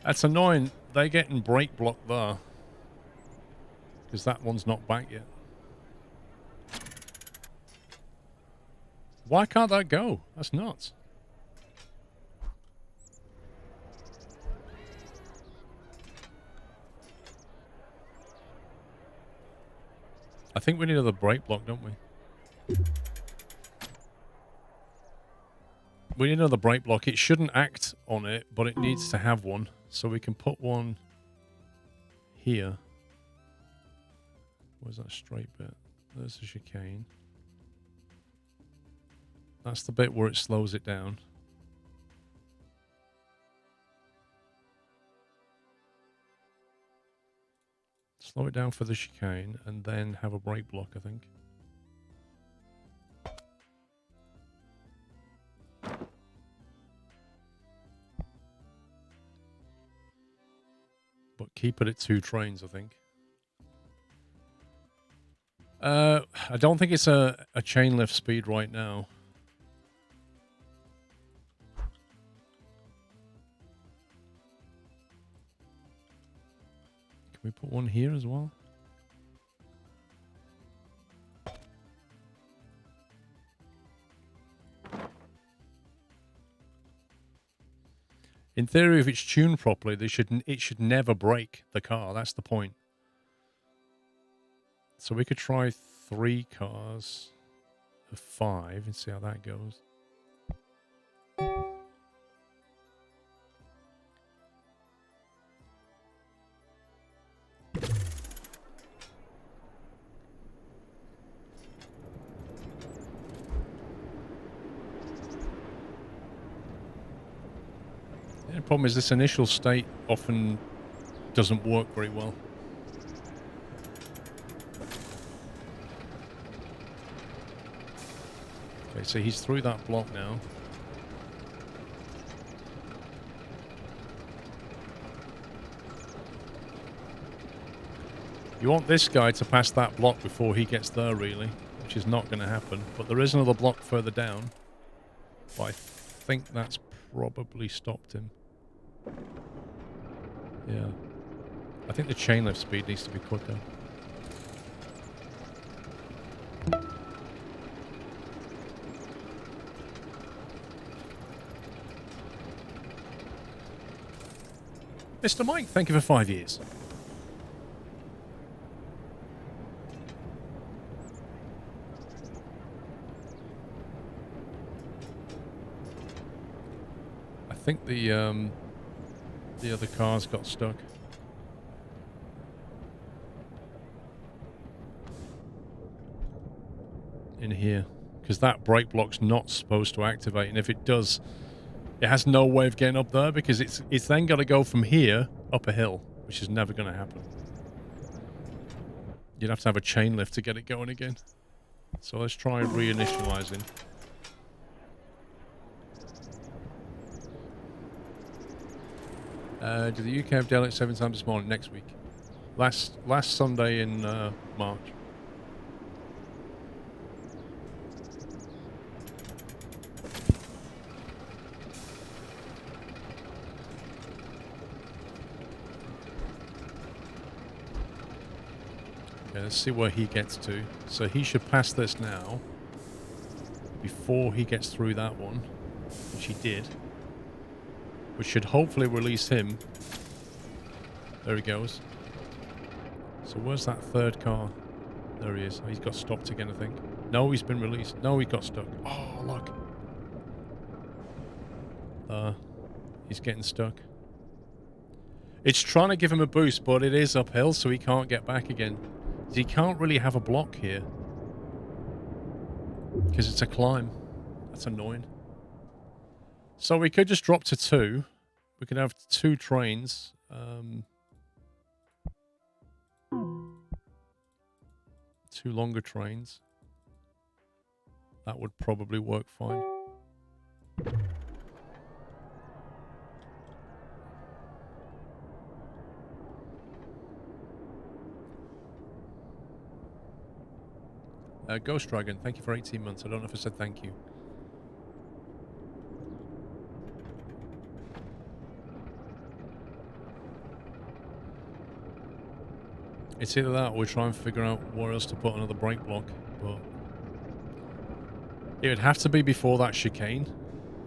That's annoying. They're getting brake blocked there. Because that one's not back yet. Why can't that go? That's nuts. I think we need another brake block, don't we? We need another brake block. It shouldn't act on it, but it needs to have one. So we can put one here. Where's that straight bit? There's the chicane. That's the bit where it slows it down. Slow it down for the chicane and then have a brake block, I think. But keep it at 2 trains, I think. I don't think it's a chain lift speed right now. Can we put one here as well? In theory, if it's tuned properly, it should never break the car. That's the point. So we could try 3 cars of 5 and see how that goes. The problem is this initial state often doesn't work very well. Okay, so he's through that block now. You want this guy to pass that block before he gets there, really, which is not going to happen. But there is another block further down. But I think that's probably stopped him. Yeah. I think the chain lift speed needs to be quicker. Mr. Mike, thank you for 5 years. I think the other cars got stuck. In here. Because that brake block's not supposed to activate, and if it does, it has no way of getting up there because it's then got to go from here up a hill, which is never going to happen. You'd have to have a chain lift to get it going again. So let's try reinitializing. Do the UK have daylight 7 times this morning? Next week. Last Sunday in March. Okay, let's see where he gets to. So he should pass this now before he gets through that one, which he did. Which should hopefully release him. There he goes. So where's that third car? There he is. Oh, he's got stopped again, I think. No, he's been released. No, he got stuck. Oh, look. He's getting stuck. It's trying to give him a boost, but it is uphill, so he can't get back again. He can't really have a block here. Because it's a climb. That's annoying. So we could just drop to 2. We could have 2 trains. 2 longer trains. That would probably work fine. Ghost Dragon, thank you for 18 months. I don't know if I said thank you. It's either that or we try and figure out where else to put another brake block, but it would have to be before that chicane,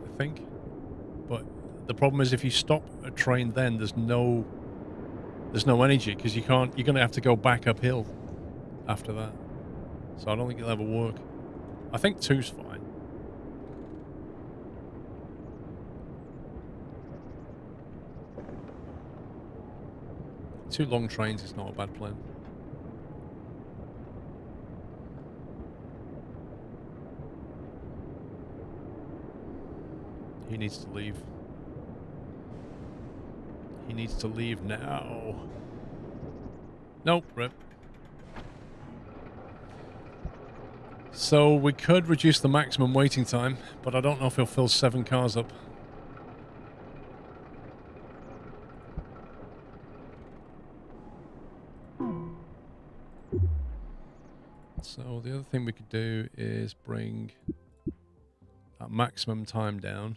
I think. But the problem is if you stop a train then there's no energy because you're going to have to go back uphill after that. So I don't think it'll ever work. I think 2's fine. Two long trains is not a bad plan. He needs to leave. He needs to leave now. Nope, rip. So we could reduce the maximum waiting time, but I don't know if he'll fill 7 cars up. So the other thing we could do is bring that maximum time down.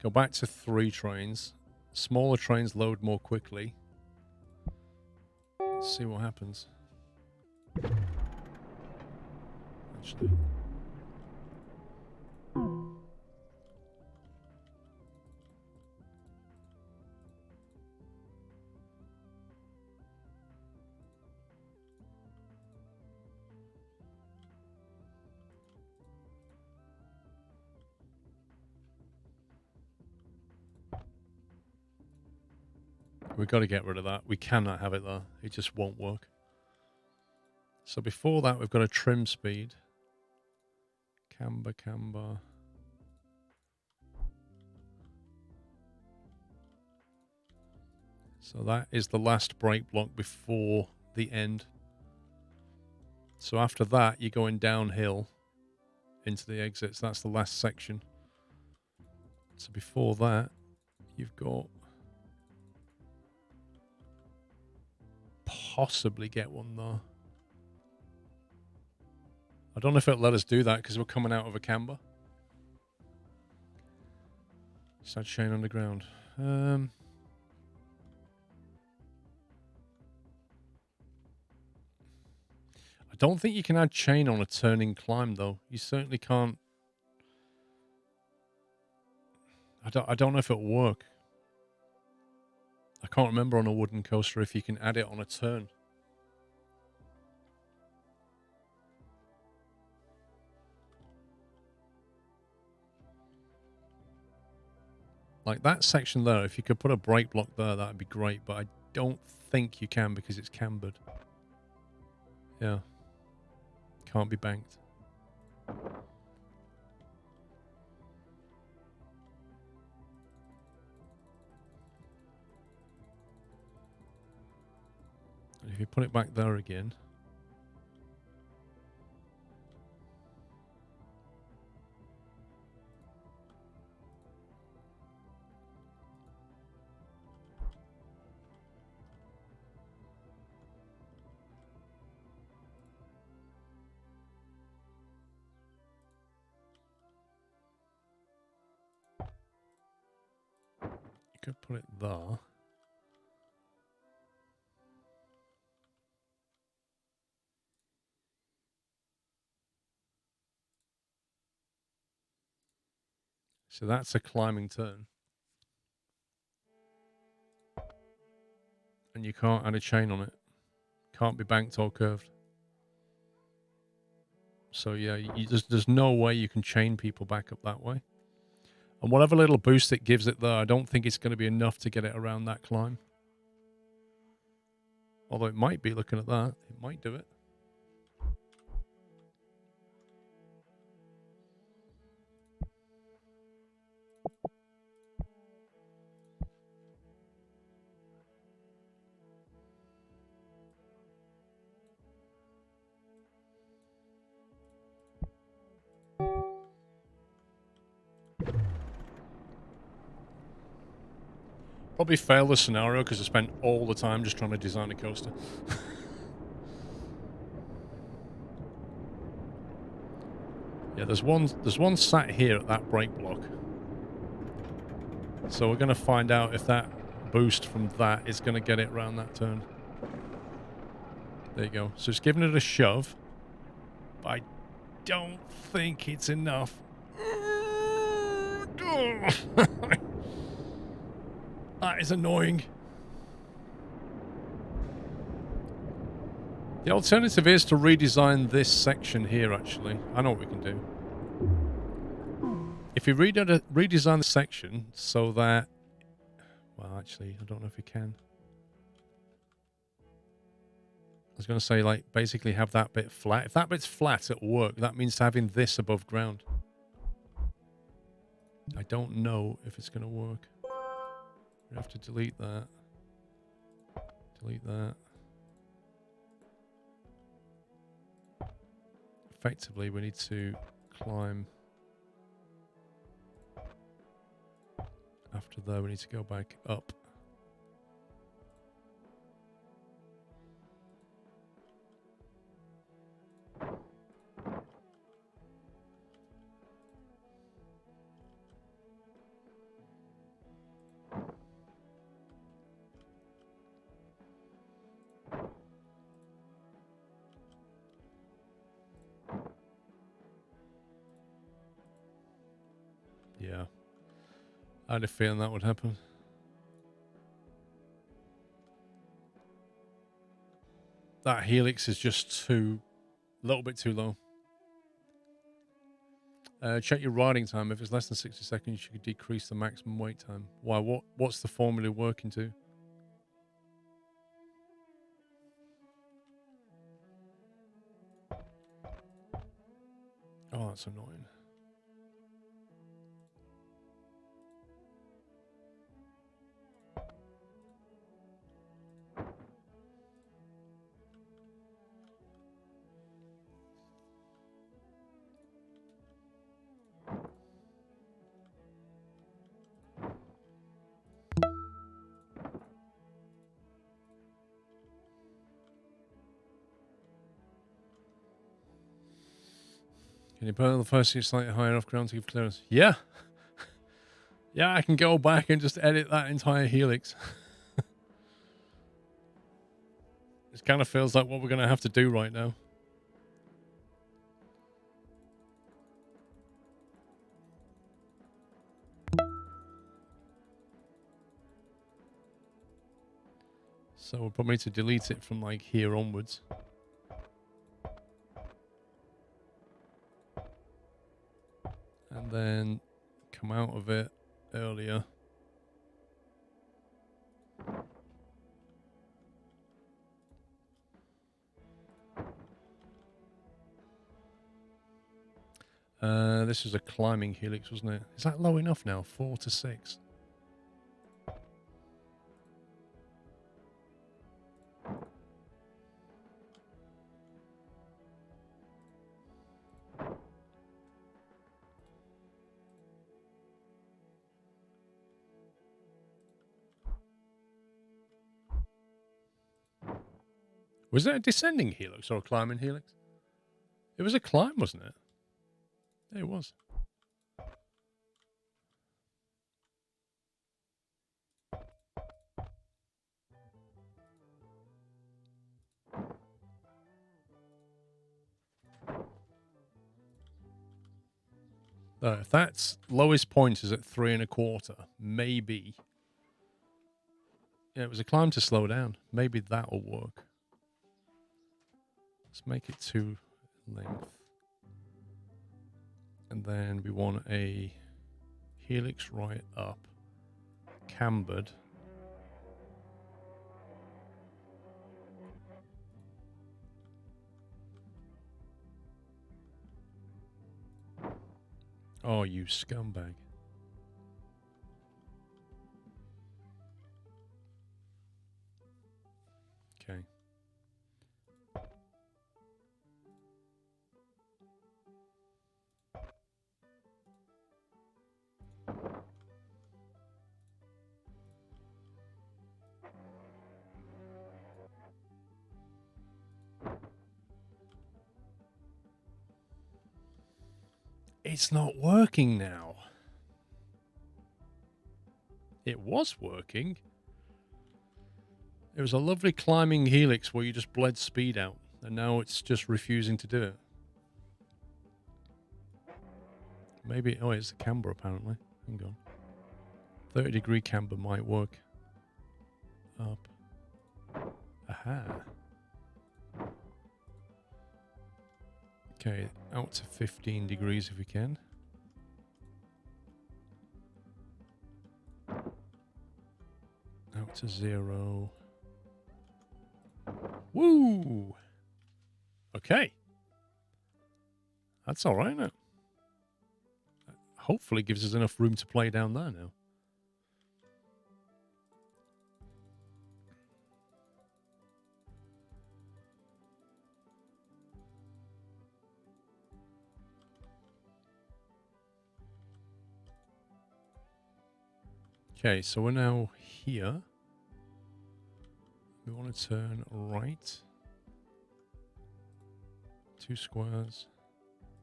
Go back to 3 trains. Smaller trains load more quickly. Let's see what happens. Actually. We've got to get rid of that. We cannot have it there. It just won't work. So before that, we've got a trim speed. Camber. So that is the last brake block before the end. So after that, you're going downhill into the exits. That's the last section. So before that, you've got possibly get one there. I don't know if it'll let us do that because we're coming out of a camber. Sad chain underground. I don't think you can add chain on a turning climb though. You certainly can't. I don't know if it'll work. I can't remember on a wooden coaster if you can add it on a turn. Like that section there, if you could put a brake block there, that'd be great. But I don't think you can because it's cambered. Yeah. Can't be banked. And if you put it back there again. Could put it there. So that's a climbing turn. And you can't add a chain on it. Can't be banked or curved. So yeah, there's no way you can chain people back up that way. And whatever little boost it gives it there, I don't think it's going to be enough to get it around that climb. Although it might be, looking at that. It might do it. Probably fail the scenario because I spent all the time just trying to design a coaster. Yeah, there's one sat here at that brake block. So we're going to find out if that boost from that is going to get it around that turn. There you go. So it's giving it a shove. But I don't think it's enough. That is annoying. The alternative is to redesign this section here, actually. I know what we can do. If you redesign the section so that... Well, actually, I don't know if you can. I was going to say, like, basically have that bit flat. If that bit's flat at work, that means having this above ground. I don't know if it's going to work. We have to delete that. Delete that. Effectively, we need to climb. After there, we need to go back up. Yeah. I had a feeling that would happen. That helix is just a little bit too low. Check your riding time. If it's less than 60 seconds, you could decrease the maximum wait time. Why? What's the formula working to? Oh, that's annoying. Can you put the first seat slightly higher off ground to give clearance? Yeah. Yeah, I can go back and just edit that entire helix. It kind of feels like what we're going to have to do right now. So we'll probably need to delete it from like here onwards. And then come out of it earlier. This was a climbing helix, wasn't it? Is that low enough now? 4 to 6. Was it a descending helix or a climbing helix? It was a climb, wasn't it? Yeah, it was. If that's lowest point is at 3 1/4, maybe. Yeah, it was a climb to slow down. Maybe that'll work. Let's make it 2 length. And then we want a helix right up, cambered. Oh, you scumbag. Okay. It's not working now. It was working. It was a lovely climbing helix where you just bled speed out, and now it's just refusing to do it. Maybe, oh, it's the camber apparently. Hang on. 30-degree camber might work. Up. Aha. Okay, out to 15 degrees if we can. Out to 0. Woo! Okay. That's all right now. Hopefully gives us enough room to play down there now. Okay, so we're now here. We want to turn right. 2 squares.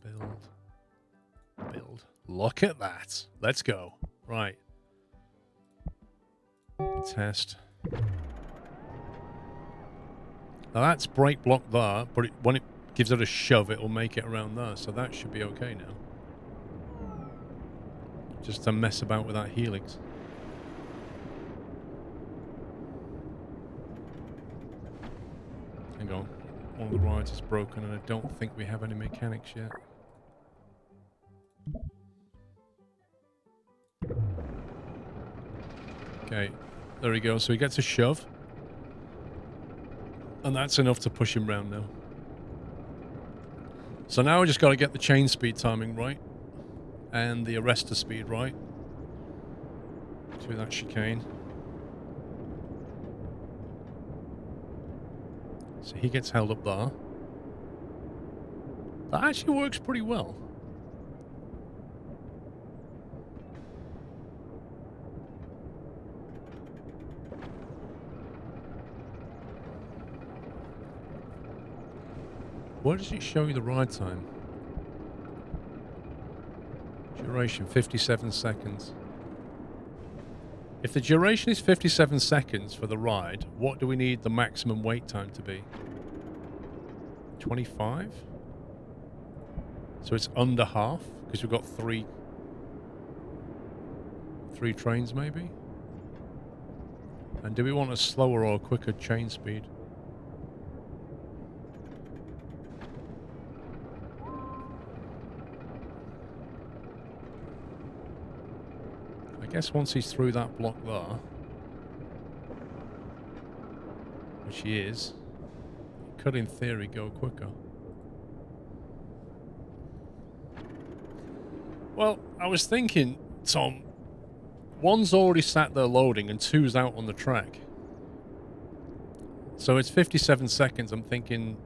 Build. Build. Look at that. Let's go. Right. Test. Now that's break block there, but when it gives it a shove, it will make it around there. So that should be okay now. Just to mess about with that helix. Hang on. One of the rides is broken and I don't think we have any mechanics yet. Okay. There we go. So he gets a shove. And that's enough to push him round now. So now we just got to get the chain speed timing right. And the arrestor speed right. Through that chicane. So he gets held up there. That actually works pretty well. Where does it show you the ride time? Duration, 57 seconds. If the duration is 57 seconds for the ride, what do we need the maximum wait time to be? 25? So it's under half, because we've got three trains maybe? And do we want a slower or a quicker chain speed? I guess once he's through that block there, which he is, he could in theory go quicker. Well, I was thinking, Tom, one's already sat there loading and 2's out on the track. So it's 57 seconds. I'm thinking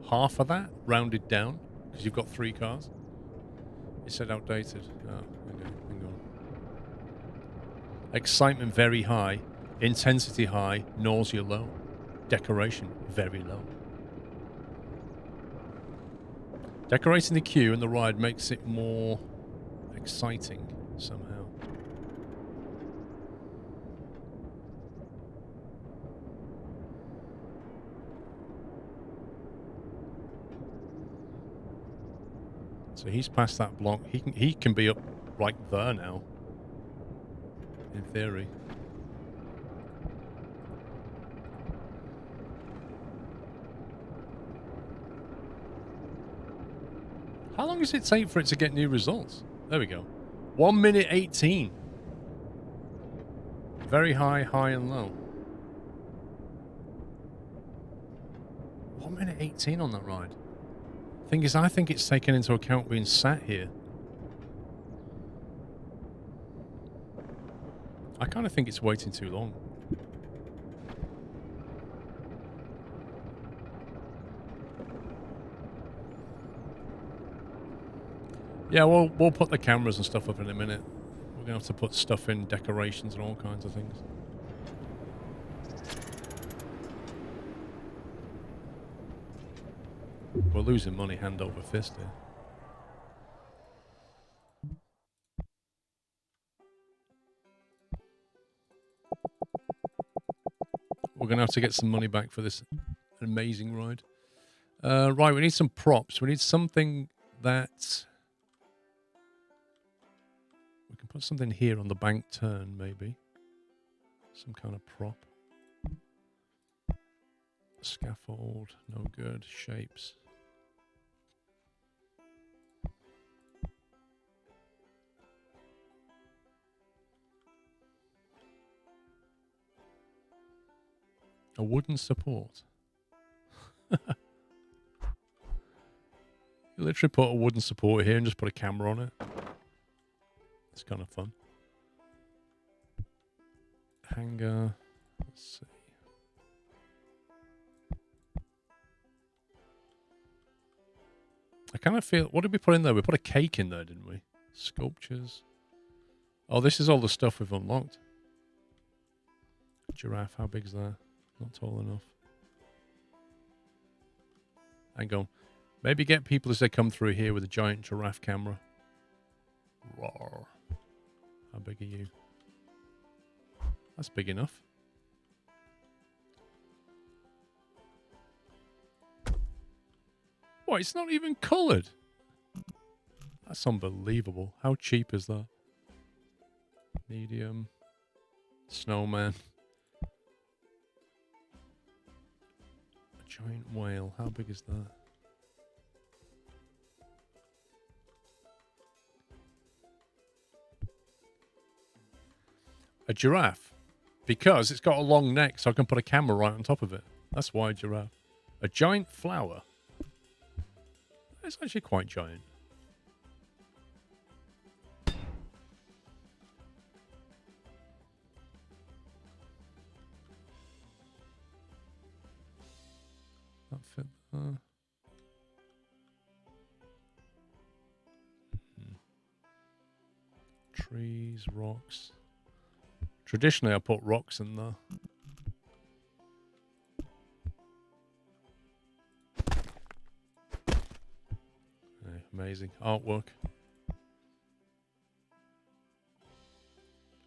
half of that, rounded down, because you've got 3 cars. It said outdated. Oh, okay, hang on. Excitement very high, intensity high, nausea low, decoration very low. Decorating the queue and the ride makes it more exciting somehow. So he's past that block. He can be up right there now. In theory. How long does it take for it to get new results? There we go. 1 minute 18. Very high, high and low. 1 minute 18 on that ride. Thing is, I think it's taken into account being sat here. I kind of think it's waiting too long. Yeah, we'll put the cameras and stuff up in a minute. We're gonna have to put stuff in, decorations and all kinds of things. We're losing money hand over fist here. going to have to get some money back for this amazing ride. Right, we need some props. We need something that... We can put something here on the bank turn, maybe. Some kind of prop. Scaffold, no good. Shapes. A wooden support. You literally put a wooden support here and just put a camera on it. It's kind of fun. Hanger. Let's see. I kind of feel... What did we put in there? We put a cake in there, didn't we? Sculptures. Oh, this is all the stuff we've unlocked. Giraffe, how big's that? Not tall enough. Hang on. Maybe get people as they come through here with a giant giraffe camera. Roar. How big are you? That's big enough. What? It's not even coloured. That's unbelievable. How cheap is that? Medium. Snowman. A giant whale. How big is that? A giraffe. Because it's got a long neck, so I can put a camera right on top of it. That's why a giraffe. A giant flower. It's actually quite giant. That fit there. Trees, rocks. Traditionally, I put rocks in there. Amazing artwork.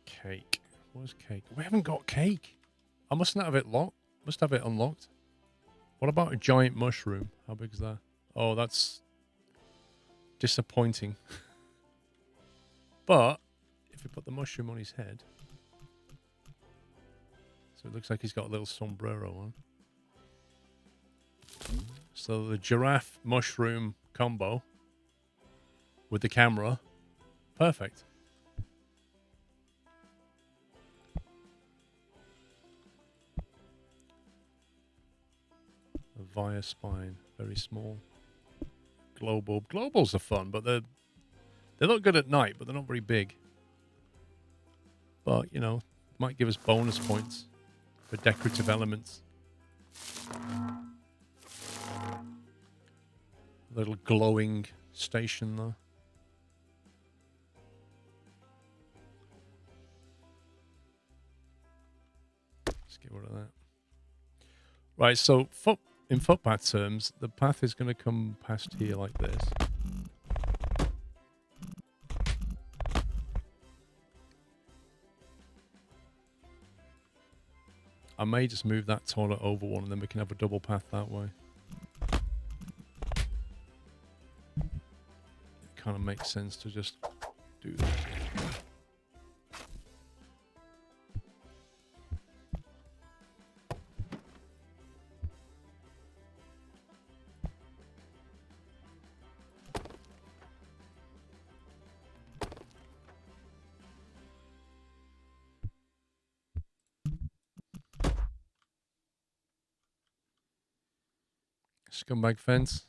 Cake. Where's cake? We haven't got cake. I must not have it locked. Must have it unlocked. What about a giant mushroom? How big is that? Oh, that's disappointing. But if we put the mushroom on his head, so it looks like he's got a little sombrero on. So the giraffe mushroom combo with the camera, perfect. A via spine, very small. Glow bulb. Glow bulbs are fun, but they look good at night, but they're not very big. But, you know, might give us bonus points for decorative elements. A little glowing station there. Let's get rid of that. Right, so in footpath terms, the path is going to come past here like this. I may just move that toilet over one and then we can have a double path that way. It kind of makes sense to just do that. Scumbag fence.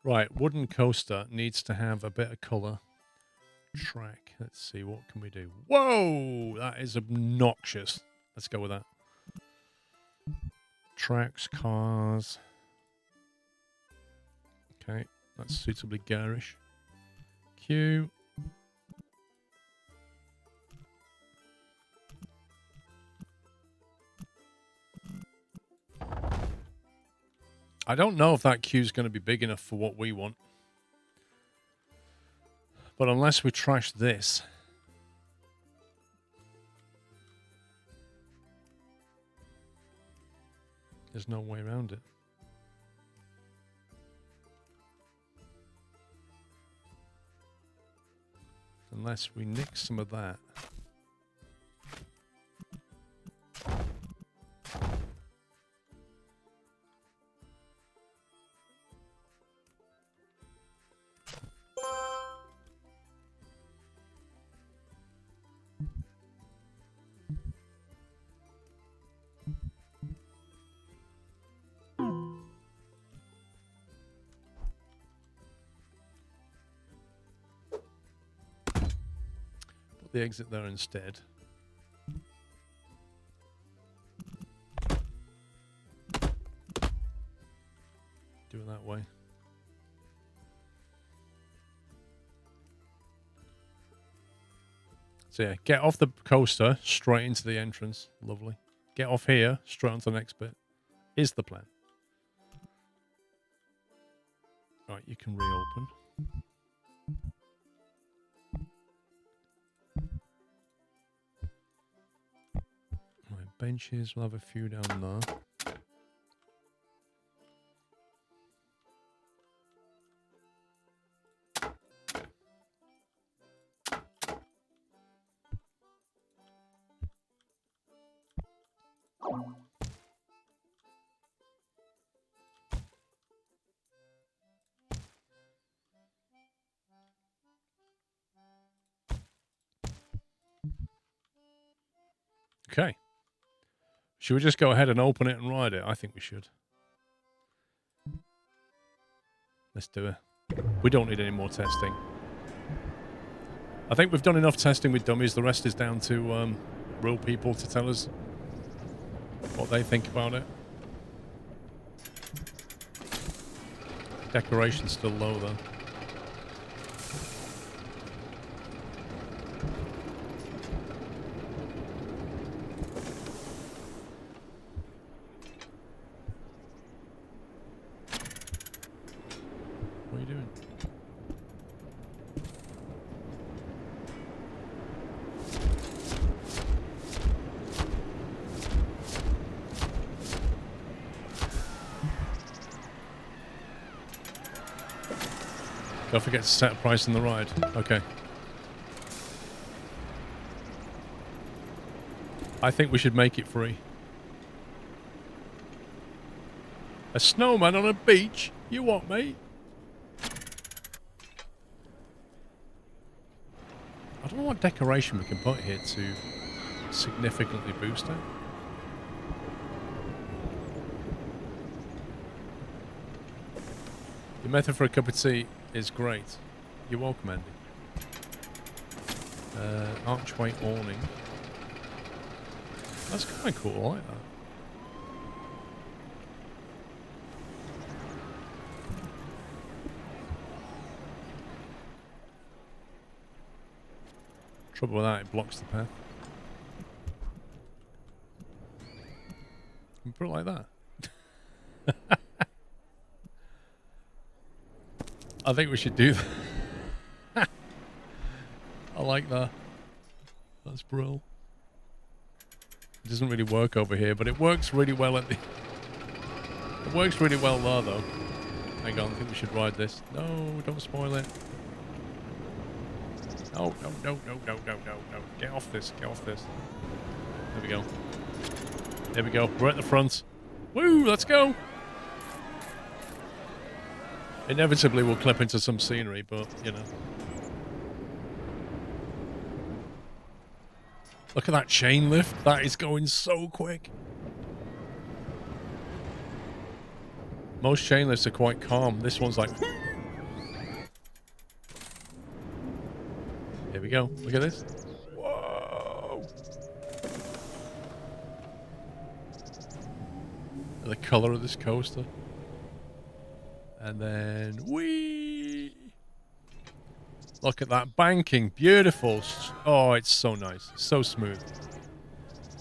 Right, wooden coaster needs to have a bit of colour. Track. Let's see, what can we do? Whoa! That is obnoxious. Let's go with that. Tracks, cars. Okay, that's suitably garish. Q. I don't know if that queue's going to be big enough for what we want. But unless we trash this... there's no way around it. Unless we nick some of that. Put the exit there instead. Do it that way. So yeah, get off the coaster, straight into the entrance. Lovely. Get off here, straight onto the next bit. Is the plan. Right, you can reopen. Right, benches, we'll have a few down there. Okay. Should we just go ahead and open it and ride it? I think we should. Let's do it. We don't need any more testing. I think we've done enough testing with dummies. The rest is down to real people to tell us what they think about it. Decoration's still low though. What are you doing? Don't forget to set a price on the ride. Okay. I think we should make it free. A snowman on a beach? You what, mate? I don't know what decoration we can put here to significantly boost it. The method for a cup of tea is great. You're welcome, Andy. Archway awning. That's kind of cool, I like that. Trouble with that, it blocks the path. You can put it like that. I think we should do that. I like that. That's brilliant. It doesn't really work over here, but it works really well at the... It works really well there, though. Hang on, I think we should ride this. No, don't spoil it. No, no, no, no, no, no, no, no. Get off this, get off this. There we go. There we go. We're at the front. Woo, let's go! Inevitably, we'll clip into some scenery, but, you know. Look at that chain lift. That is going so quick. Most chain lifts are quite calm. This one's like... Here we go. Look at this. Whoa! And the colour of this coaster. And then... Whee! Look at that banking. Beautiful. Oh, it's so nice. So smooth.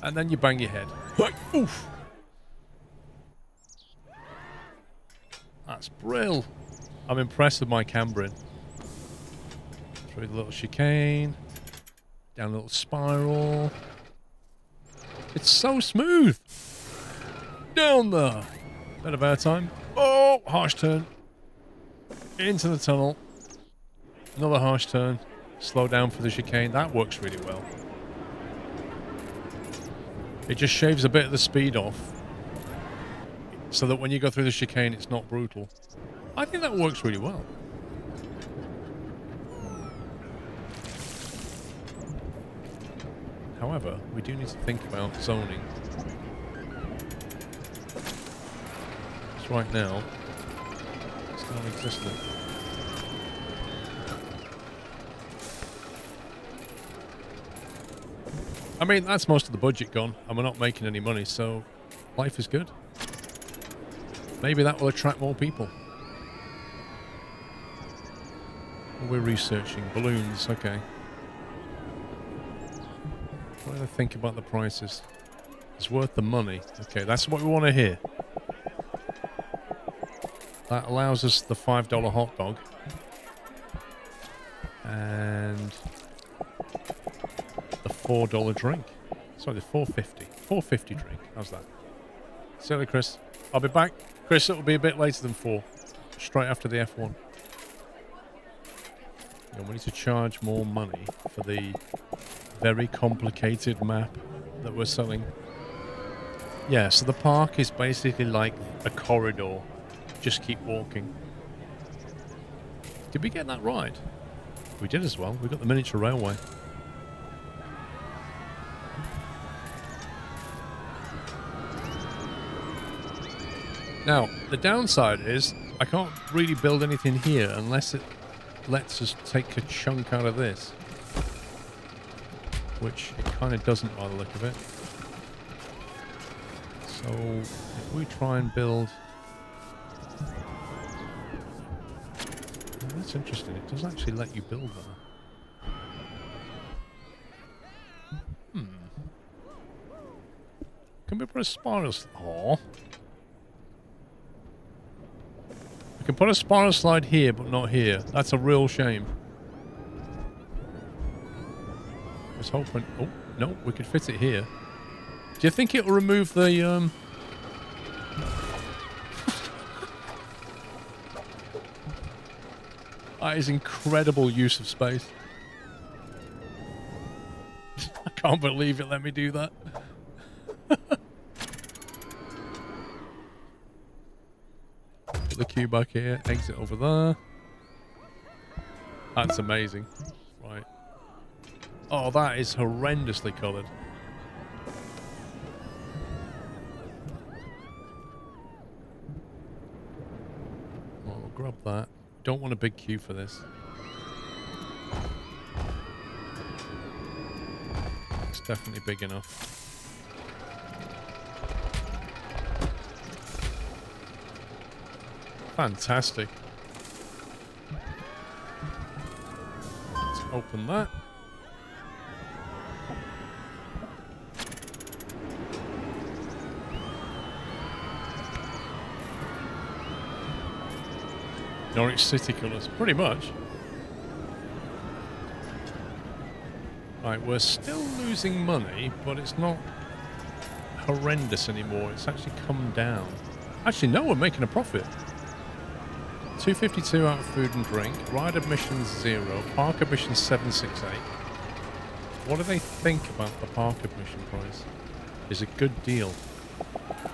And then you bang your head. Oof! Brill. I'm impressed with my cambering. Through the little chicane. Down a little spiral. It's so smooth. Down there. Bit of airtime. Oh, harsh turn. Into the tunnel. Another harsh turn. Slow down for the chicane. That works really well. It just shaves a bit of the speed off. So that when you go through the chicane, it's not brutal. I think that works really well. However, we do need to think about zoning. Because right now, it's non-existent. I mean, that's most of the budget gone, and we're not making any money, so life is good. Maybe that will attract more people. We're researching balloons, okay. What do I think about the prices? It's worth the money. Okay, that's what we want to hear. That allows us the $5 hot dog. And the $4 drink. Sorry, the $4.50. $4.50 drink. How's that? See you later, Chris. I'll be back. Chris, it'll be a bit later than 4. Straight after the F1. And we need to charge more money for the very complicated map that we're selling. Yeah, so the park is basically like a corridor. Just keep walking. Did we get that right? We did as well. We got the miniature railway. Now, the downside is I can't really build anything here unless it lets us take a chunk out of this. Which it kind of doesn't by the look of it. So, if we try and build... Oh, that's interesting. It does actually let you build that. Can we put a spiral... Aww. We can put a spiral slide here, but not here. That's a real shame. I was hoping... Oh, no, we could fit it here. Do you think it'll remove the... That is incredible use of space. I can't believe it let me do that. Put the queue back here, exit over there. That's amazing. Right. Oh, that is horrendously coloured. Well, we'll grab that. Don't want a big queue for this. It's definitely big enough. Fantastic. Let's open that. Norwich City colours, pretty much. Right, we're still losing money, but it's not horrendous anymore. It's actually come down. Actually, no, we're making a profit. 252 out of food and drink. Ride admissions 0. Park admissions 768. What do they think about the park admission price? Is a good deal.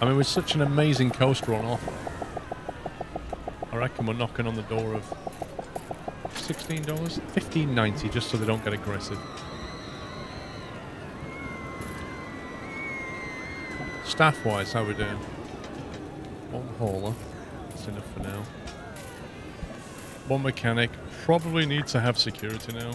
I mean, with such an amazing coaster on offer, I reckon we're knocking on the door of $16, $15.90, just so they don't get aggressive. Staff-wise, how we doing? One hauler, that's enough for now. One mechanic, probably need to have security now.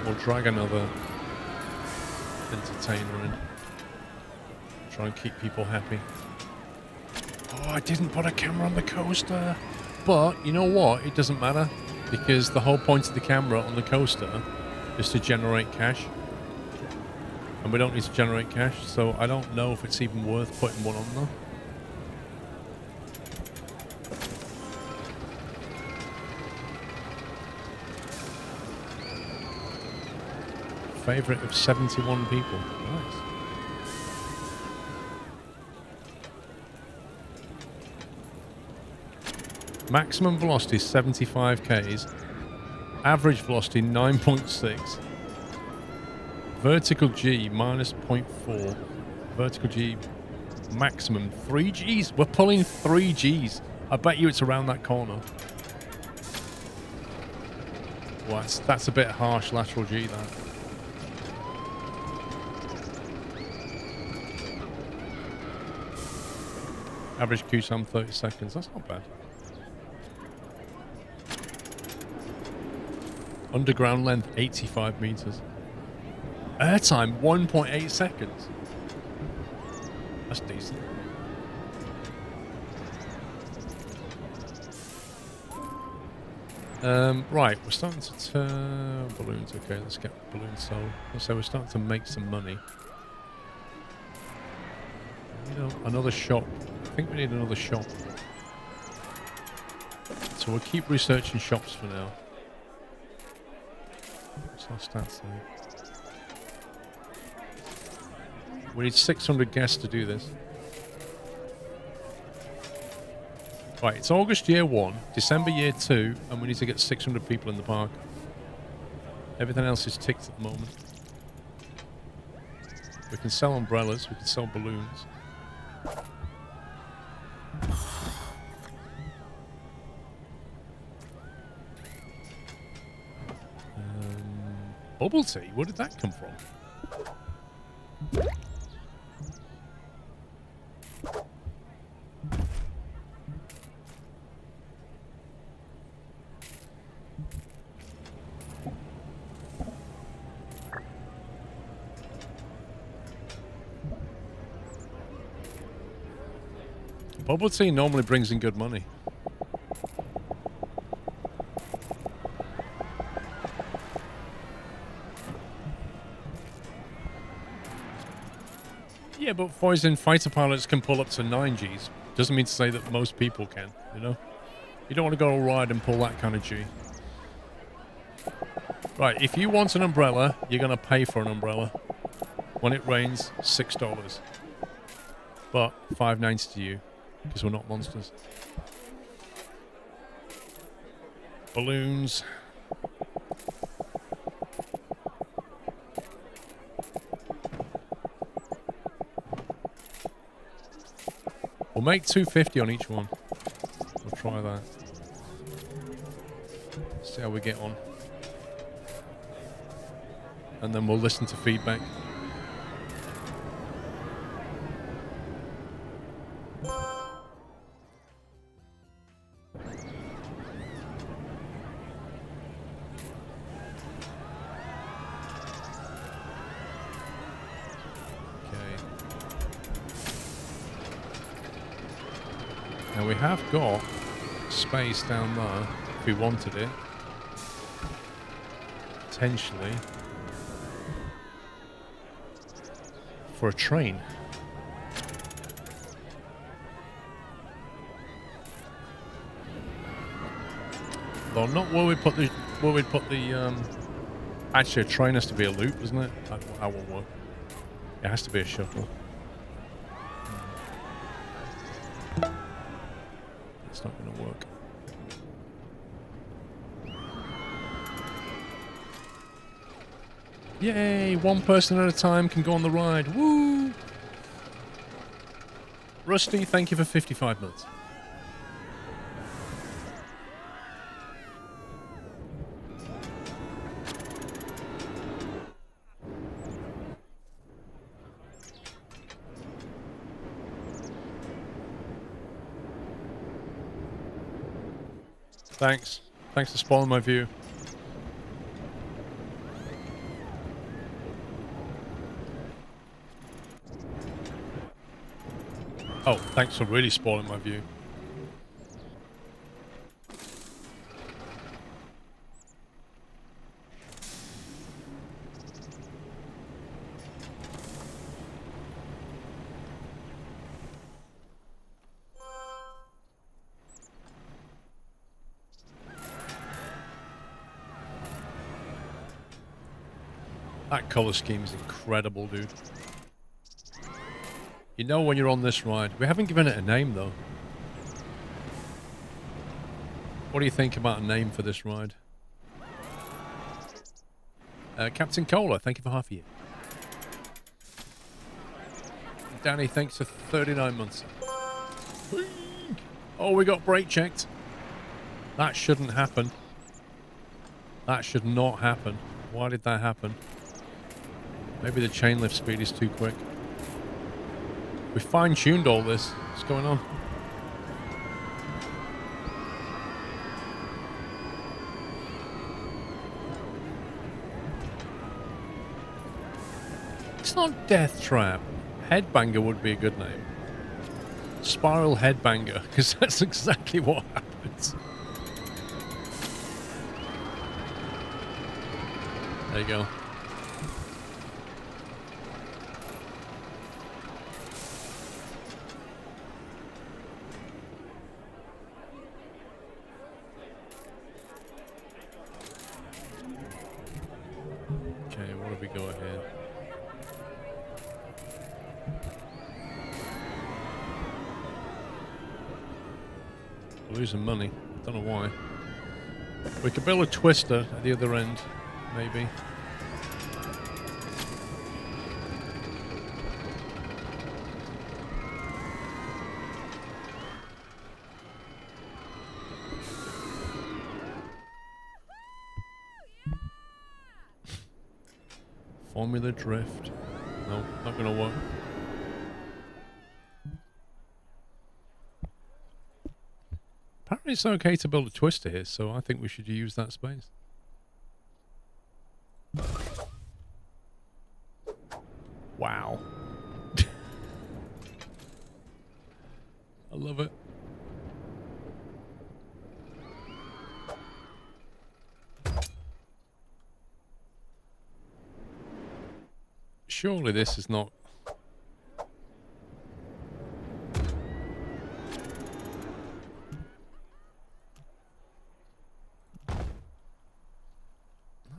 We'll drag another entertainer in. Try and keep people happy. Oh, I didn't put a camera on the coaster. But, you know what? It doesn't matter. Because the whole point of the camera on the coaster is to generate cash. And we don't need to generate cash, so I don't know if it's even worth putting one on there. Favorite of 71 people. Nice. Maximum velocity 75 k's. Average velocity 9.6. Vertical G minus 0.4. Vertical G maximum 3 Gs. We're pulling 3 Gs. I bet you it's around that corner. Well, that's a bit harsh lateral G, that. Average QSAM 30 seconds. That's not bad. Underground length 85 meters. Airtime 1.8 seconds. That's decent. Right, we're starting to turn balloons. Okay, let's get balloons sold. So we're starting to make some money. You know, another shop. I think we need another shop. So we'll keep researching shops for now. What's our stats like? We need 600 guests to do this. Right, it's August year 1, December year 2, and we need to get 600 people in the park. Everything else is ticked at the moment. We can sell umbrellas, we can sell balloons. Bubble tea? Where did that come from? Bubble tea normally brings in good money. Yeah, but Foyzen fighter pilots can pull up to 9 Gs. Doesn't mean to say that most people can, you know? You don't want to go ride and pull that kind of G. Right, if you want an umbrella, you're going to pay for an umbrella. When it rains, $6. But $5.90 to you, because we're not monsters. Balloons. We'll make $2.50 on each one. We'll try that. See how we get on. And then we'll listen to feedback. Now we have got space down there if we wanted it. Potentially. For a train. Though not where we put the actually a train has to be a loop, doesn't it? That won't work. It has to be a shuttle. It's not going to work. Yay! One person at a time can go on the ride. Woo! Rusty, thank you for 55 months. Thanks. Thanks for spoiling my view. Oh, thanks for really spoiling my view. That color scheme is incredible, dude. You know when you're on this ride. We haven't given it a name, though. What do you think about a name for this ride? Captain Cola, thank you for half a year. Danny, thanks for 39 months. Oh, we got brake checked. That shouldn't happen. That should not happen. Why did that happen? Maybe the chain lift speed is too quick. We fine-tuned all this. What's going on? It's not Death Trap. Headbanger would be a good name. Spiral Headbanger, because that's exactly what happens. There you go. Okay, what have we got here? Losing money. Don't know why. We could build a twister at the other end, maybe. Formula drift. No, not gonna work. Apparently it's okay to build a twister here, so I think we should use that space. Wow. I love it. Surely this is not...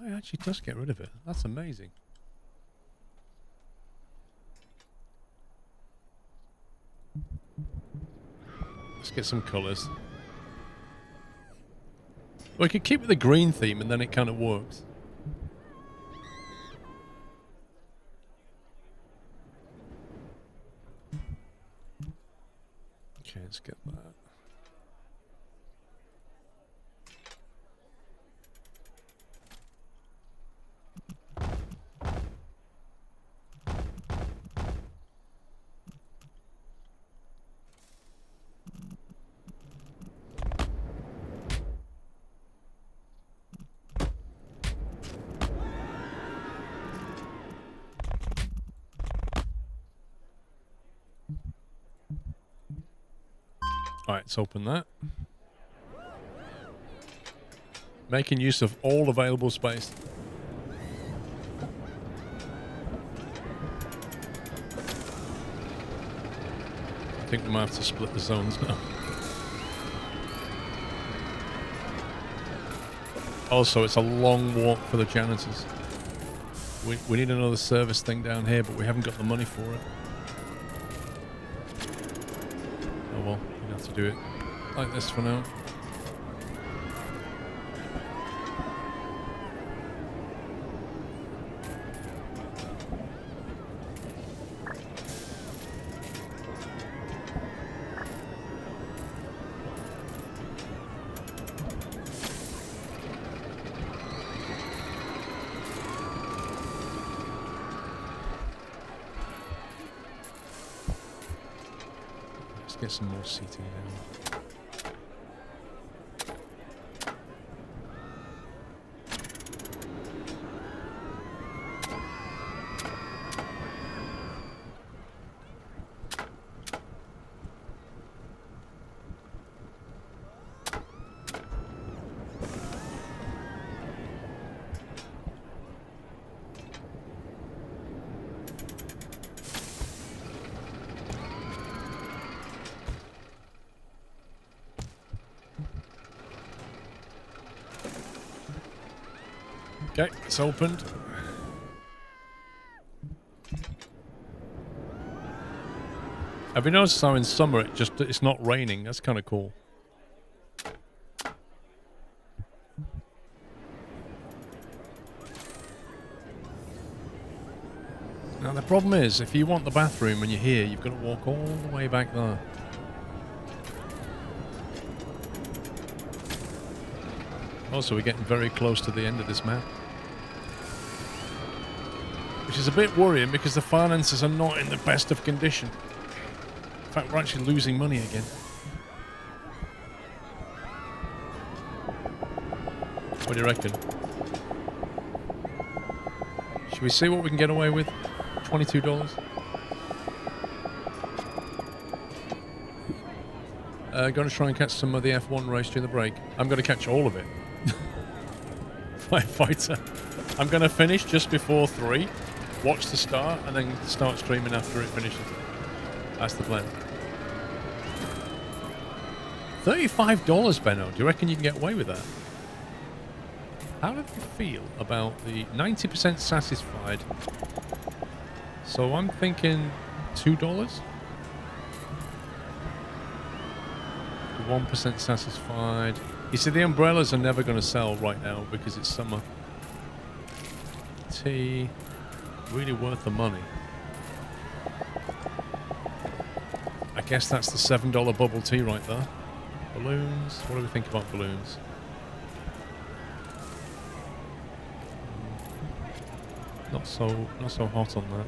It actually does get rid of it. That's amazing. Let's get some colours. We could keep with the green theme and then it kind of works. Okay, let's get that. Alright, let's open that. Making use of all available space. I think we might have to split the zones now. Also, it's a long walk for the janitors. We need another service thing down here, but we haven't got the money for it. Oh well, we have to do it like this for now. Get some more seating down. Okay, it's opened. Have you noticed how in summer it's not raining? That's kind of cool. Now the problem is, if you want the bathroom when you're here, you've got to walk all the way back there. Also, we're getting very close to the end of this map. Which is a bit worrying because the finances are not in the best of condition. In fact, we're actually losing money again. What do you reckon? Should we see what we can get away with? $22. Going to try and catch some of the F1 race during the break. I'm going to catch all of it. Firefighter. I'm going to finish just before 3, watch the start, and then start streaming after it finishes. That's the plan. $35, Benno. Do you reckon you can get away with that? How do you feel about the 90% satisfied? So I'm thinking $2. 1% satisfied. You see, the umbrellas are never going to sell right now because it's summer. Tea. Really worth the money. I guess that's the $7 bubble tea right there. Balloons. What do we think about balloons? Not so hot on that.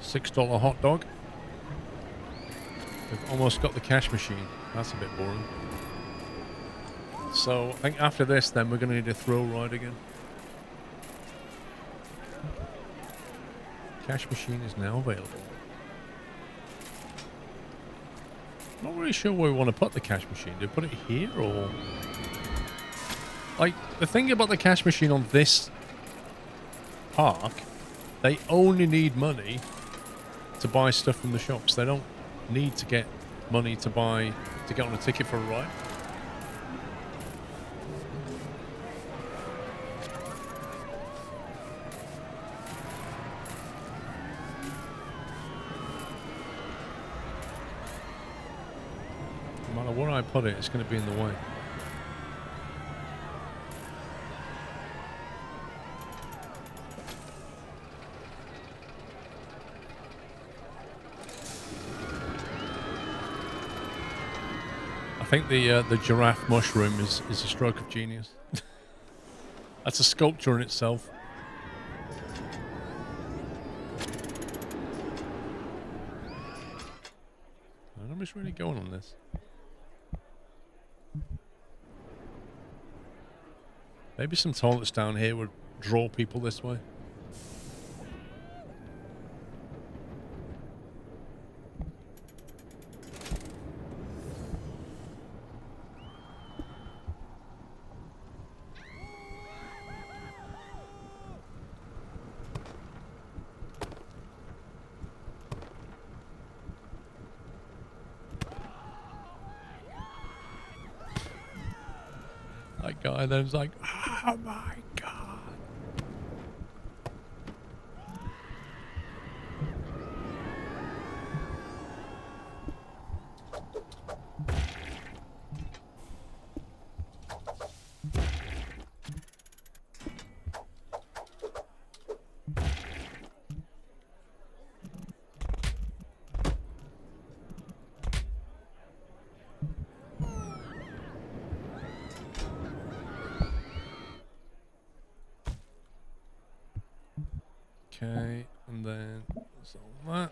$6 hot dog. We've almost got the cash machine. That's a bit boring. So I think after this then we're going to need a thrill ride again. Cash machine is now available. Not really sure where we want to put the cash machine. Do we put it here or... Like, the thing about the cash machine on this park, they only need money to buy stuff from the shops. They don't need to get money to get on a ticket for a ride. No matter where I put it, it's going to be in the way. I think the giraffe mushroom is a stroke of genius. That's a sculpture in itself. I'm just really going on this. Maybe some toilets down here would draw people this way. That guy then was like, oh my god. Okay, and then there's all that.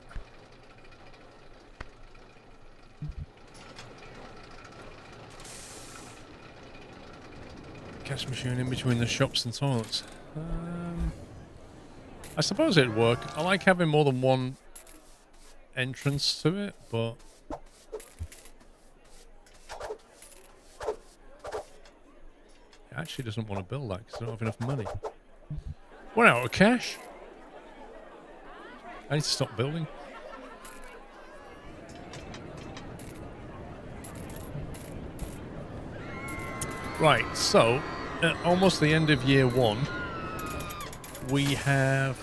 Cash machine in between the shops and toilets. I suppose it'd work. I like having more than one entrance to it, but it actually doesn't want to build that because I don't have enough money. We're out of cash. I need to stop building. Right, so at almost the end of year 1, we have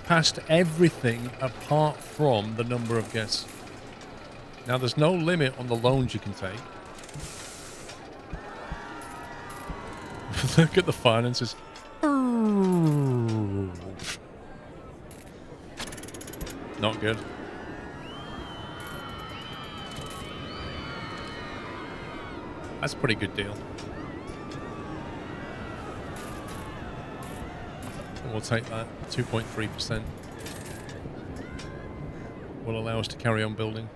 passed everything apart from the number of guests. Now, there's no limit on the loans you can take. Look at the finances. Not good. That's a pretty good deal. We'll take that. 2.3% will allow us to carry on building.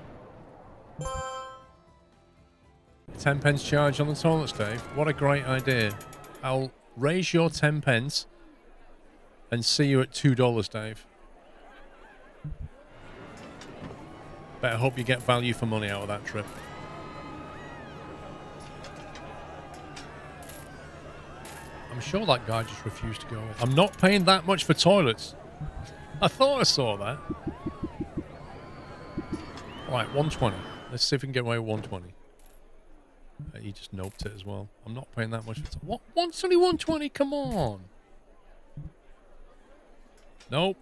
10 pence charge on the toilets, Dave. What a great idea. I'll raise your 10 pence and see you at $2, Dave. Better hope you get value for money out of that trip. I'm sure that guy just refused to go. I'm not paying that much for toilets. I thought I saw that. Right, 120. Let's see if we can get away with 120. He just noped it as well. I'm not paying that much for what? Once only 120? Come on. Nope.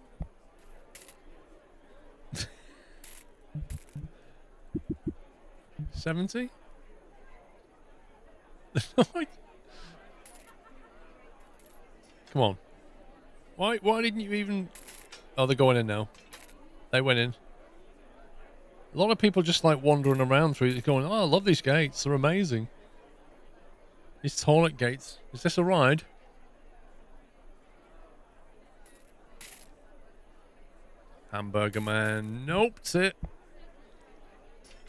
$70? Come on. Why didn't you even... Oh, they're going in now. They went in. A lot of people just like wandering around through going, oh, I love these gates. They're amazing. These toilet gates. Is this a ride? Hamburger man. Nope, that's it.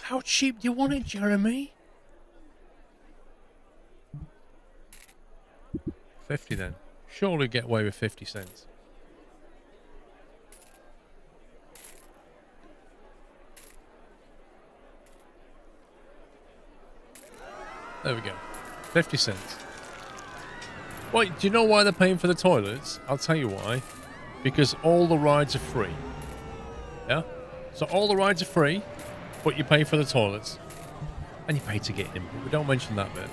How cheap do you want it, Jeremy? 50 then. Surely get away with 50 cents. There we go. 50 cents. Wait, do you know why they're paying for the toilets? I'll tell you why. Because all the rides are free. Yeah? So all the rides are free, but you pay for the toilets. And you pay to get in. But we don't mention that bit.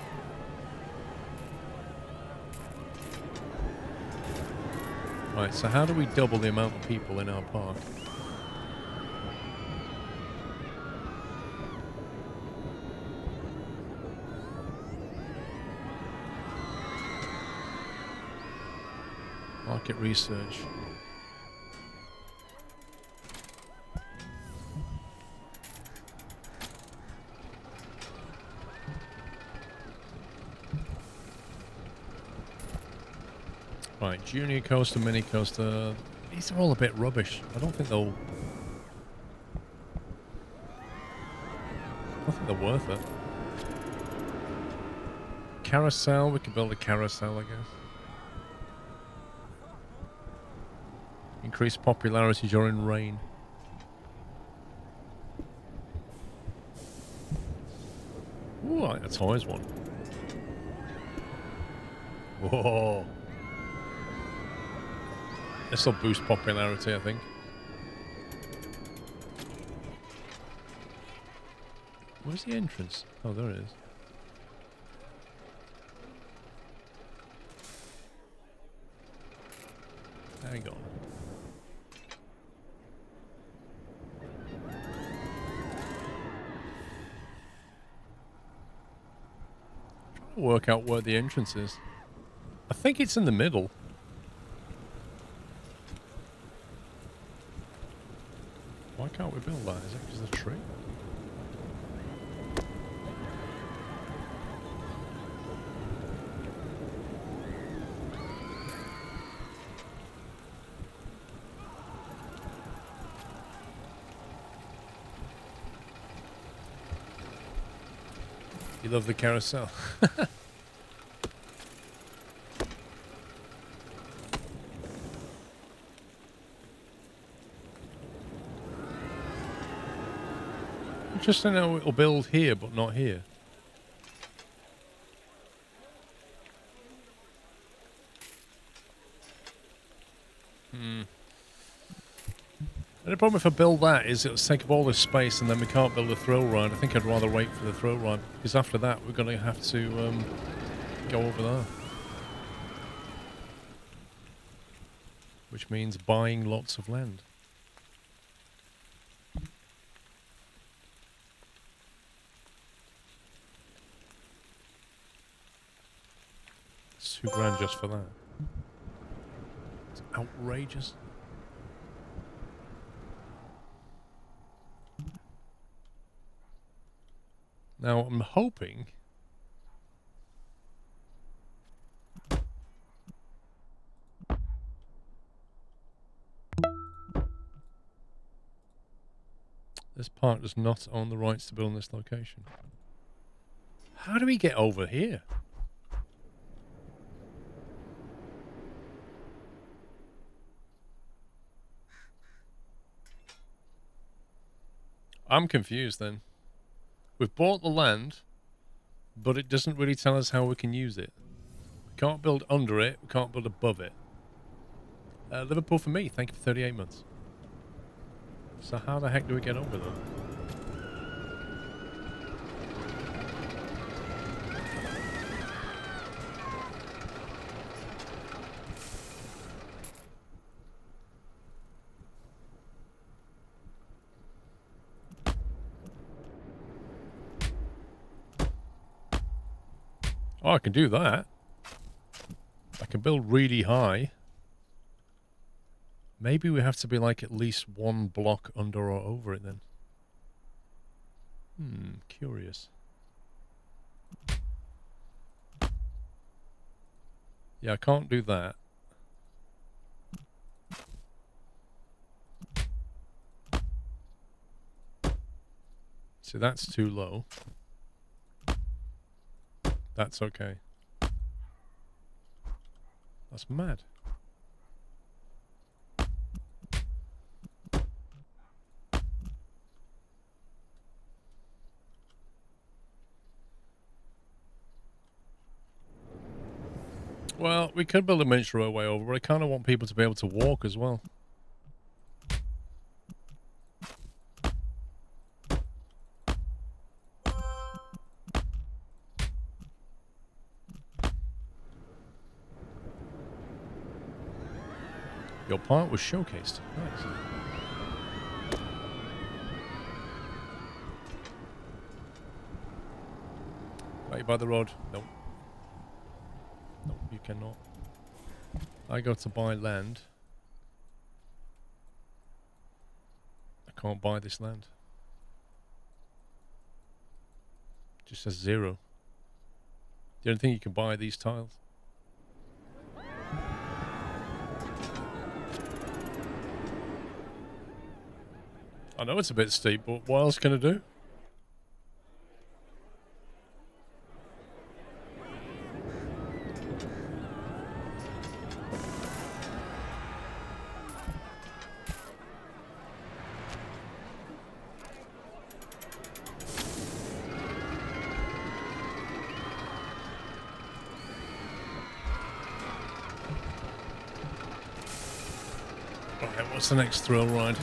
Right, so how do we double the amount of people in our park? Market research. Right, junior coaster, mini coaster. These are all a bit rubbish. I don't think they're worth it. Carousel, we could build a carousel, I guess. Increase popularity during rain. Ooh, I like the toys one. Whoa. This will boost popularity, I think. Where's the entrance? Oh, there it is. Hang on. Trying to work out where the entrance is. I think it's in the middle. Why can't we build that? Is it because of the tree? You love the carousel. Interesting how it'll build here, but not here. And the problem if I build that is it'll take up all this space and then we can't build a thrill ride. I think I'd rather wait for the thrill ride because after that we're going to have to go over there. Which means buying lots of land. $2,000 just for that. It's outrageous. Now I'm hoping this park does not own the rights to build in this location. How do we get over here? I'm confused then. We've bought the land, but it doesn't really tell us how we can use it. We can't build under it, we can't build above it. Liverpool for me, thank you for 38 months. So how the heck do we get over there? Oh, I can do that. I can build really high. Maybe we have to be like at least one block under or over it then. Curious. Yeah, I can't do that. So that's too low. That's okay. That's mad. Well, we could build a miniature roadway over, but I kind of want people to be able to walk as well. Your part was showcased. Nice. Right by the road. Nope. Nope, you cannot. I go to buy land. I can't buy this land. It just says 0. The only thing you can buy are these tiles. I know it's a bit steep, but what else can I do? Alright, what's the next thrill ride?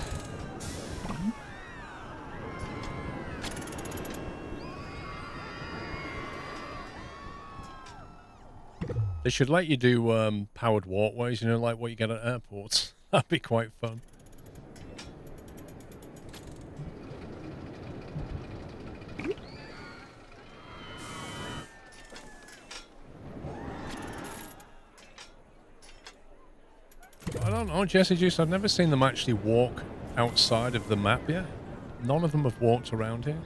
They should let you do powered walkways, you know, like what you get at airports. That'd be quite fun. I don't know, Jesse Juice, I've never seen them actually walk outside of the map yet. None of them have walked around here.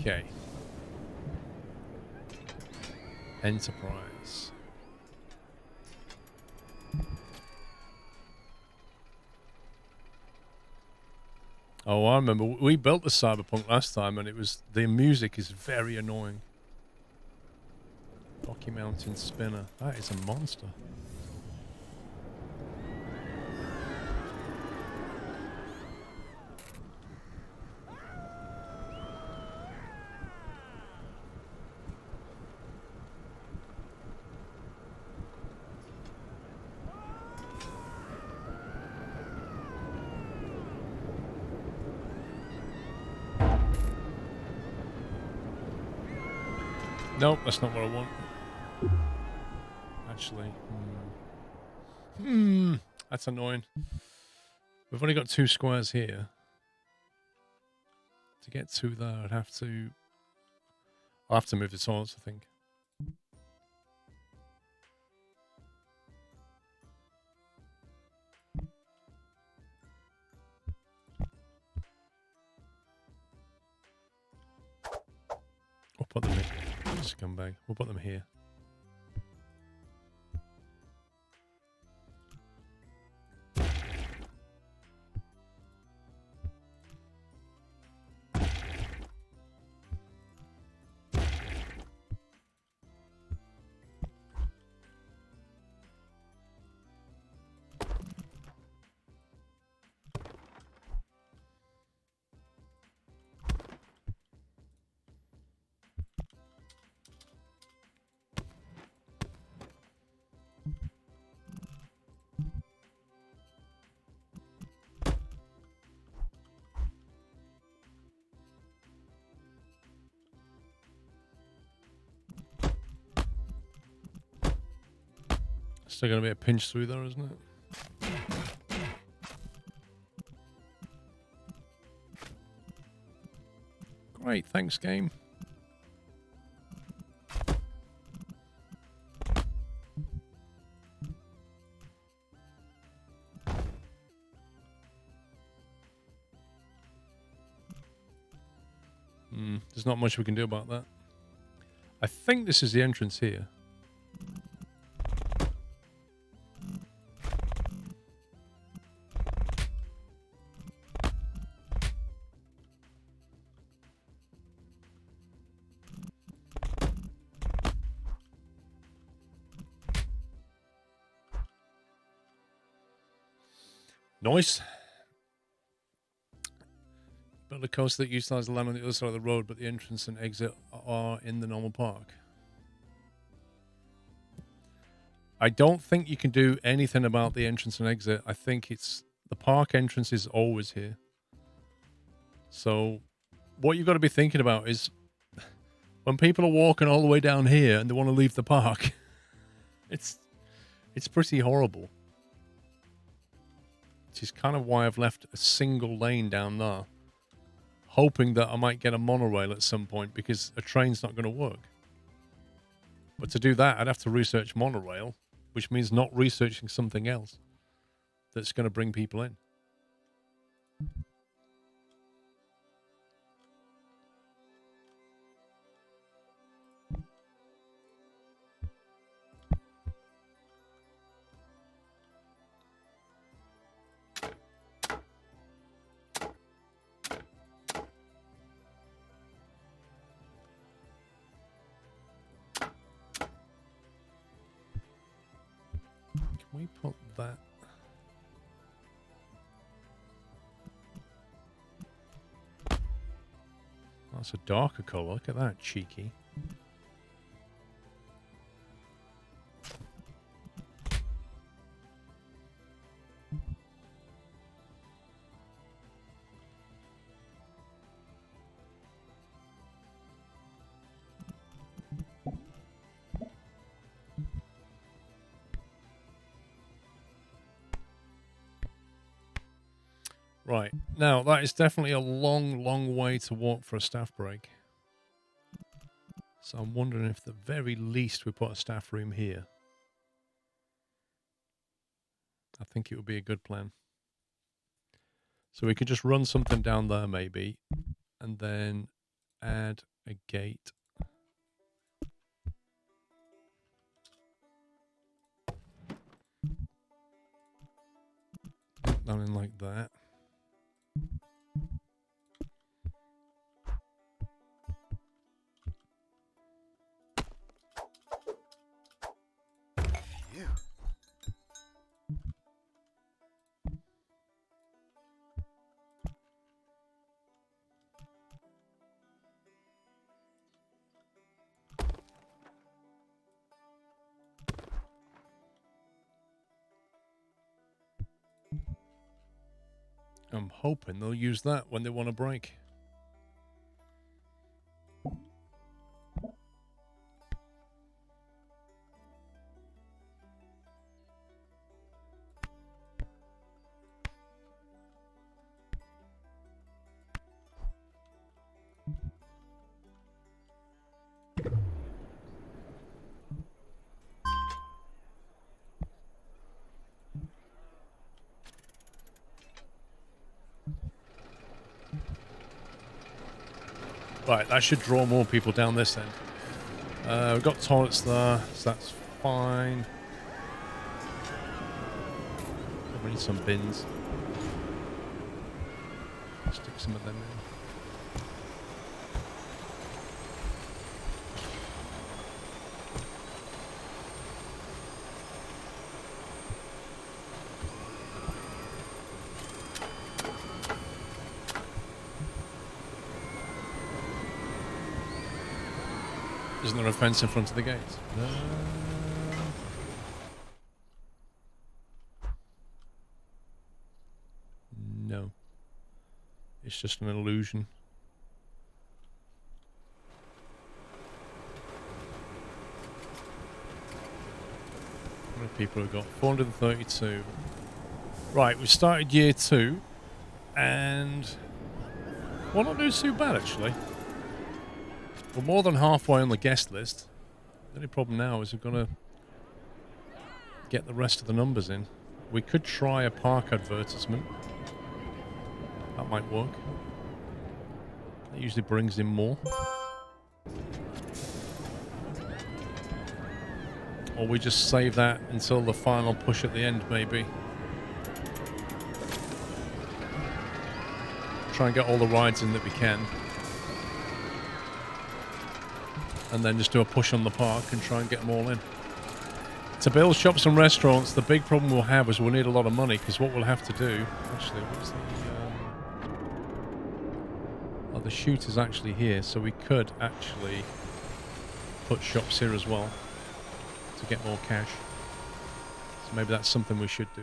Okay. Enterprise. Oh, I remember. We built the Cyberpunk last time, and the music is very annoying. Rocky Mountain Spinner. That is a monster. Nope, that's not what I want. Actually. That's annoying. We've only got 2 squares here. To get to there, I'll have to move the toilets, I think. We'll put them in. Scumbag. We'll put them here. Still going to be a pinch through there, isn't it? Great, thanks, game. There's not much we can do about that. I think this is the entrance here. Nice. Build a coaster that utilizes the land on the other side of the road, but the entrance and exit are in the normal park. I don't think you can do anything about the entrance and exit. I think it's the park entrance is always here. So what you've got to be thinking about is when people are walking all the way down here and they want to leave the park, it's pretty horrible. Which is kind of why I've left a single lane down there, hoping that I might get a monorail at some point because a train's not going to work. But to do that, I'd have to research monorail, which means not researching something else that's going to bring people in. We put that. That's a darker color. Look at that, cheeky. Right, now that is definitely a long, long way to walk for a staff break. So I'm wondering if at the very least we put a staff room here. I think it would be a good plan. So we could just run something down there maybe, and then add a gate. Down in like that. I'm hoping they'll use that when they want to break. Right, that should draw more people down this end. We've got toilets there, so that's fine. We need some bins. Stick some of them in. Isn't there a fence in front of the gates? No. It's just an illusion. How many people have got? 432. Right, we started year 2, and we're not doing too bad, actually. We're more than halfway on the guest list. The only problem now is we've got to get the rest of the numbers in. We could try a park advertisement. That might work. It usually brings in more. Or we just save that until the final push at the end, maybe. Try and get all the rides in that we can. And then just do a push on the park and try and get them all in. To build shops and restaurants, the big problem we'll have is we'll need a lot of money, because what we'll have to do... Actually, what's the... the chute is actually here, so we could actually put shops here as well to get more cash. So maybe that's something we should do.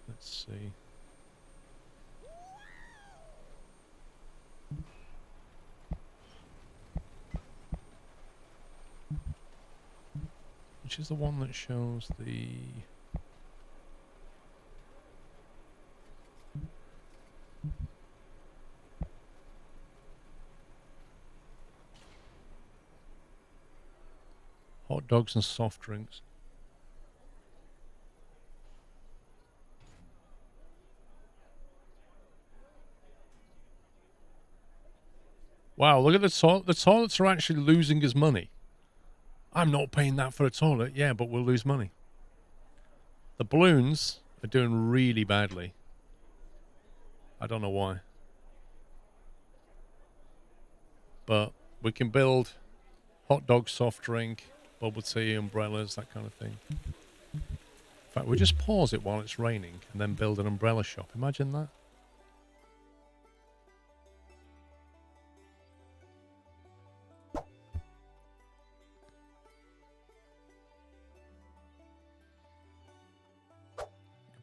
Let's see. Which is the one that shows the... hot dogs and soft drinks. Wow, look at the toilet. The toilets are actually losing us money. I'm not paying that for a toilet. Yeah, but we'll lose money. The balloons are doing really badly. I don't know why. But we can build hot dog, soft drink, bubble tea, umbrellas, that kind of thing. In fact, we just pause it while it's raining and then build an umbrella shop. Imagine that.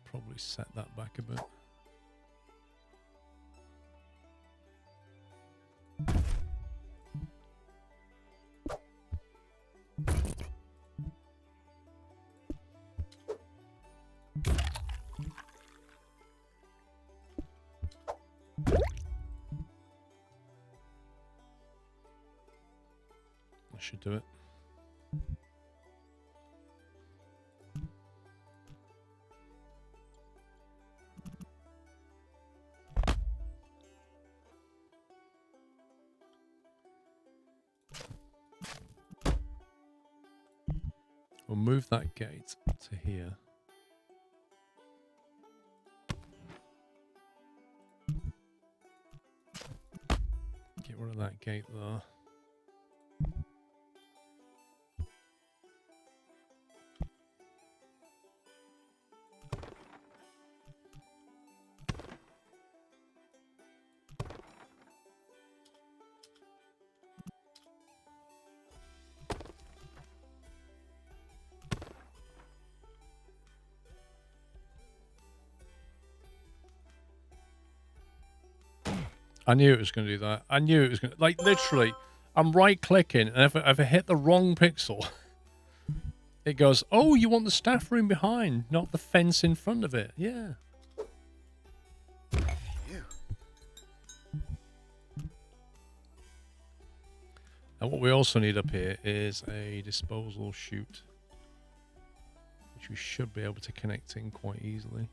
Probably set that back a bit. I should do it. We'll move that gate to here. Get rid of that gate there. I knew it was going to do that. I knew it was going to... Like, literally, I'm right-clicking, and if I hit the wrong pixel, it goes, oh, you want the staff room behind, not the fence in front of it. Yeah. And what we also need up here is a disposal chute, which we should be able to connect in quite easily.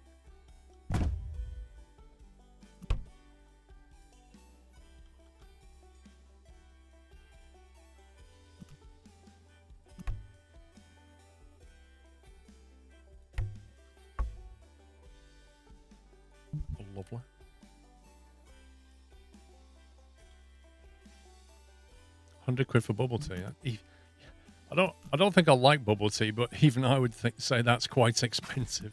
Lovely. £100 for bubble tea. I don't think I like bubble tea, but even I would say that's quite expensive.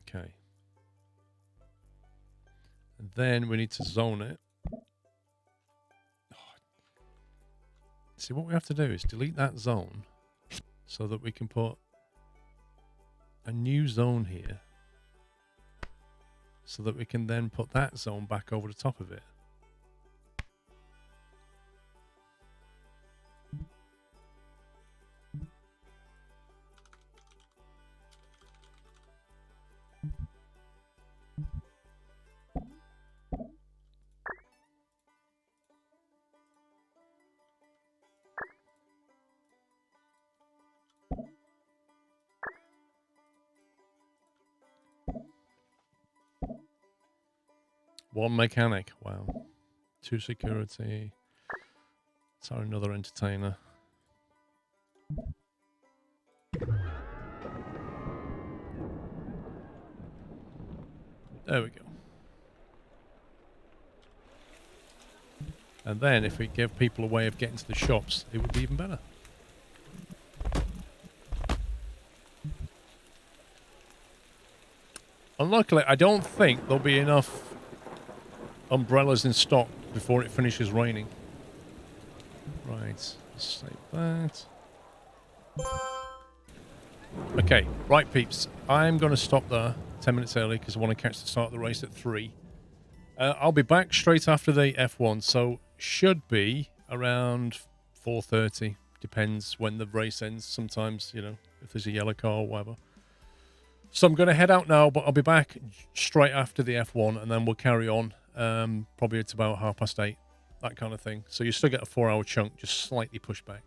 Okay. And then we need to zone it. See, what we have to do is delete that zone so that we can put a new zone here so that we can then put that zone back over the top of it. One mechanic. Wow. 2 security. Sorry, another entertainer. There we go. And then if we give people a way of getting to the shops, it would be even better. Unluckily, I don't think there'll be enough umbrellas in stock before it finishes raining. Right, let's save that. Okay, right peeps, I'm going to stop there 10 minutes early because I want to catch the start of the race at 3. I'll be back straight after the F1, so should be around 4:30. Depends when the race ends. Sometimes, you know, if there's a yellow car or whatever. So I'm going to head out now, but I'll be back straight after the F1, and then we'll carry on. Probably it's about 8:30, that kind of thing. So you still get a 4-hour chunk, just slightly pushed back.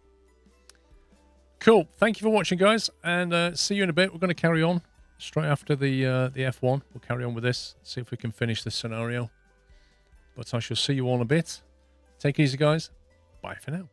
Cool. Thank you for watching, guys, and see you in a bit. We're going to carry on straight after the F1. We'll carry on with this, see if we can finish this scenario. But I shall see you all in a bit. Take it easy, guys. Bye for now.